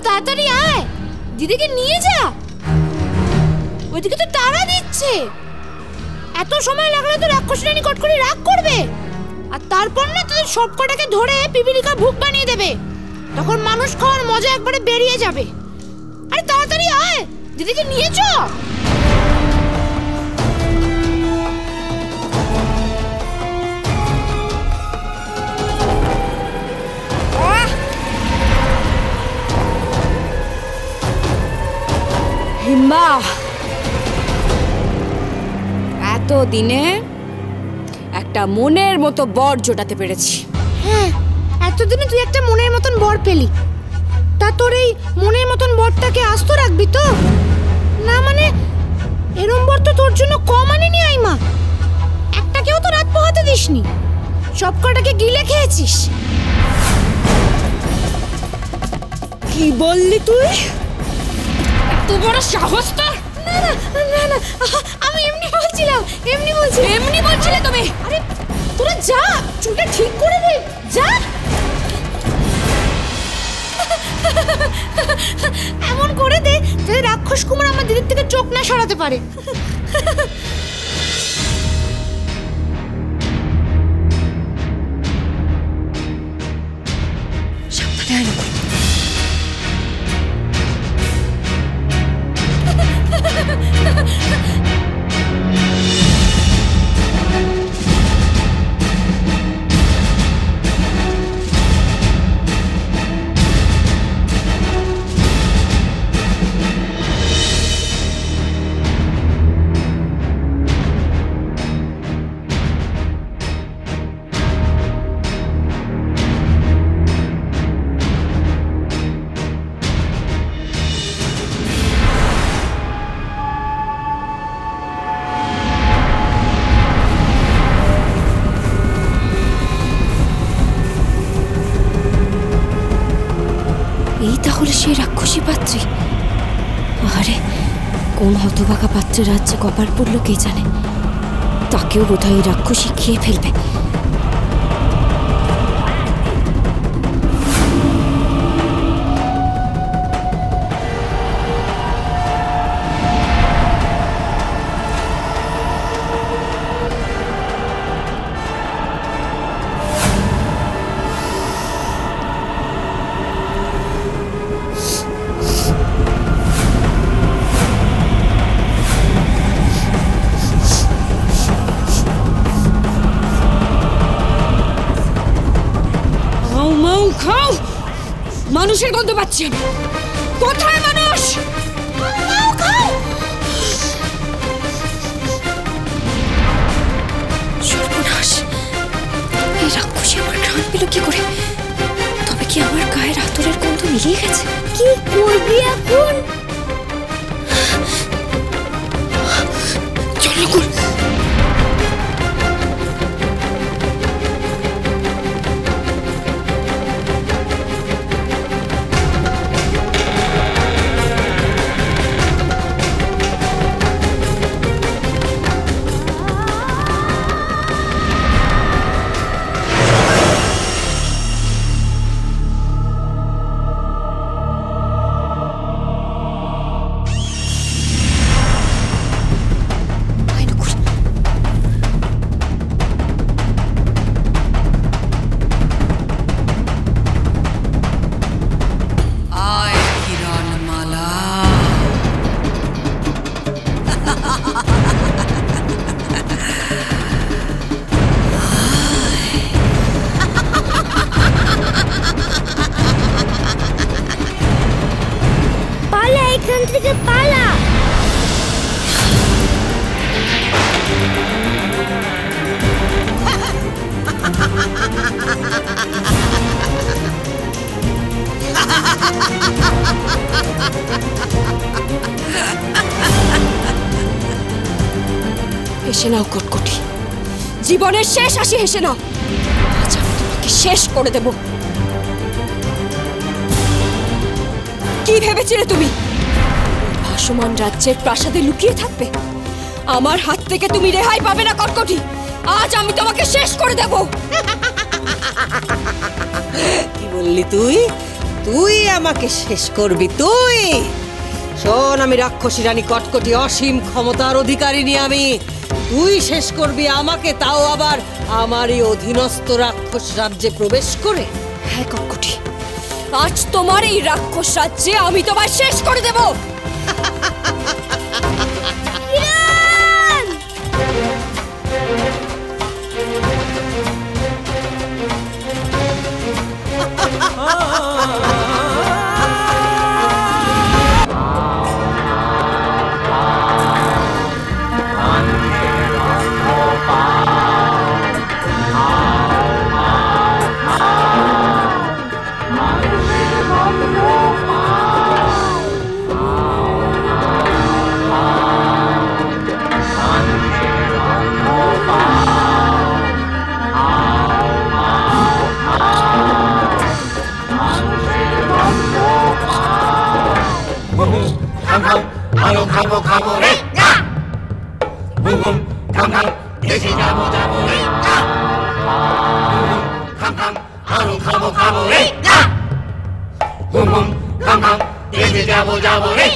তাড়াতাড়ি আয়, দিদিকে নিয়ে যা। ওইদিকে তো তারা দিচ্ছে। এত সময় লাগলে তো রাক্ষসরানী কট করে রাগ করবে, আর তারপর না তোদের সব কটাকে ধরে পিপিলিকা ভূত বানিয়ে দেবে। তখন মানুষ খাওয়ার মজা একবারে বেরিয়ে যাবে। আরে তাড়াতাড়ি আয়, দিদিকে নিয়ে চ। হিম্বা, এতদিনে একটা মনের মতো বর জোটাতে পেরেছি। হ্যাঁ, এতদিনে তুই একটা মনের মতন বর পেলি। তা তোর এই মনের মতন বরটাকে আস্ত রাখবি তো? না মানে এরম বর তো তোর জন্য কম আনিনি আইমা। একটাকেও তো রাত পোহাতে দিসনি, সব কটাকে গিলে খেয়েছিস। কি বললি তুই? এত বড় সাহস তোর? না না না না, আমি এমনি বলছিলাম, এমনি বলছিলে তুমি? আরে তোরা যা, চুলটা ঠিক করে দে, যা। এমন করে দে যাতে রাক্ষস কুমার আমার দিদির থেকে চোখ না সরাতে পারে। সাবধানে। এই তাহলে সেই রাক্ষসী পাত্রী। আরে কোন হতভাগা পাত্রের রাজ্যে কপাল পড়লো কে জানে, তাকেও বোধহয় রাক্ষসী খেয়ে ফেলবে। মানুষের গন্ধ পাচ্ছি আমি। কোথায় মানুষ? সর্বনাশ, এই রাক্ষসী আমার ঘ্রাণ পেল কি করে? তবে কি আমার গায়ের আতরের গন্ধ মিলিয়ে গেছে? কি করবি এখন? চল নকুল। হেসে নাও কটকটি, জীবনের শেষ হাসি হেসে নাও। আজ আমি তোমাকে শেষ করে দেব। কি ভেবেছিলে তুমি ভাসমান রাজ্যের প্রাসাদে লুকিয়ে থাকবে? আমার হাত থেকে তুমি রেহাই পাবে না কটকটি। আজ আমি তোমাকে শেষ করে দেব। কি বললি তুই? তুই আমাকে শেষ করবি? তুই শোন, আমি রাক্ষসী রানী কটকটি, অসীম ক্ষমতার অধিকারিণী আমি। তুই শেষ করবি আমাকে, তাও আবার আমারই অধীনস্থ রাক্ষস রাজ্যে প্রবেশ করে? হ্যাঁ কটকটি, আজ তোমার এই রাক্ষস রাজ্যে আমি তোমায় শেষ করে দেব। খাবো খাবো রে, বুম বুম খাম খাম দেশে যাবো যাবো রে, বুম বুম খাম খাম আরো খাবো খাবো রে, বুম বুম খাম খাম দেশে যাবো যাবো রে।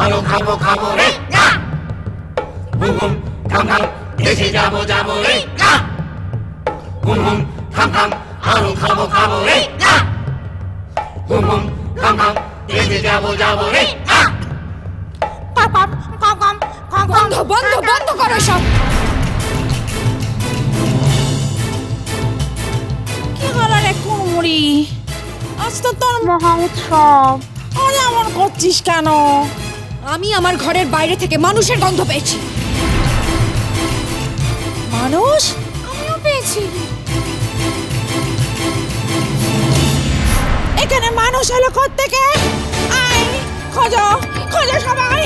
আরো খাবো খাবো রে, বুম বুম খাম খাম দেশে যাবো যাবো রে, বুম বুম খাম খাম আরো খাবো খাবো রে, বুম বুম খাম খাম দেশে যাবো যাবো রে। বন্ধ বন্ধ বন্ধ করো সব। কি হলো রে কুমড়ি? আজ তো তোর মহা উৎসব, আরে এমন করছিস কেন? আমি আমার ঘরের বাইরে থেকে মানুষের গন্ধ পেয়েছি। মানুষ? আমিও পেয়েছি। এখানে মানুষ এলো কোত্থেকে? আয় খোঁজো খোঁজো সবাই।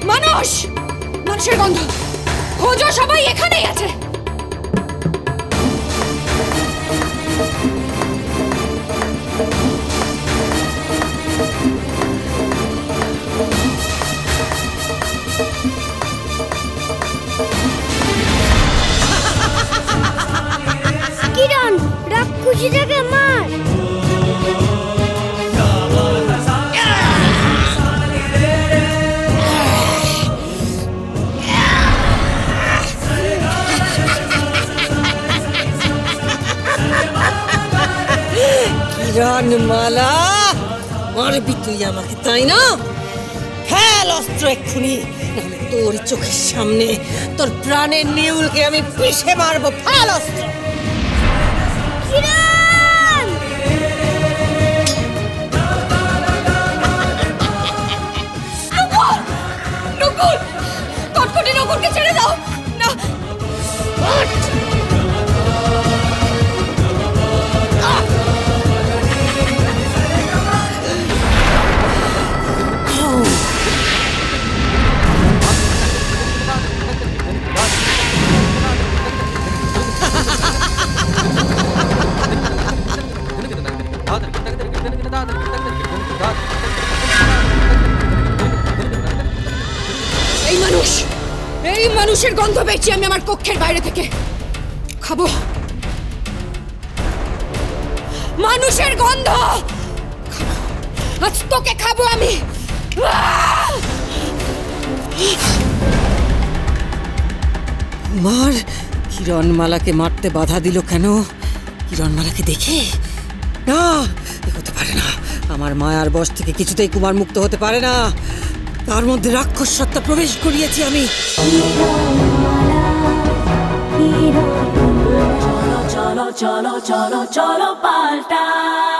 মানুষ, মানুষের গন্ধ, খোঁজো সবাই, এখানেই আছে। কিরণ, রাক্ষসীটাকে মার। কিরণমালা, মারবি তুই আমাকে তাই না? ফেল অস্ত্র এক্ষুনি, নাহলে তোর চোখের সামনে তোর প্রাণের নেউলকে আমি পিষে মারবো। ফেল অস্ত্র। নকুল, কটকটি নকুলকে ছেড়ে দাও না। মানুষের গন্ধ পেয়েছি আমি আমার কক্ষের বাইরে থেকে। খাবো মানুষের গন্ধ, আজ তোকে খাবো আমি। কুমার কিরণমালাকে মারতে বাধা দিল কেন? কিরণমালাকে দেখে? না, এ হতে পারে না। আমার মায়ার বশ থেকে কিছুতেই কুমার মুক্ত হতে পারে না। তার মধ্যে রাক্ষস সত্তা প্রবেশ করিয়েছি আমি। চলো চলো চলো চলো চলো পাল্টাই।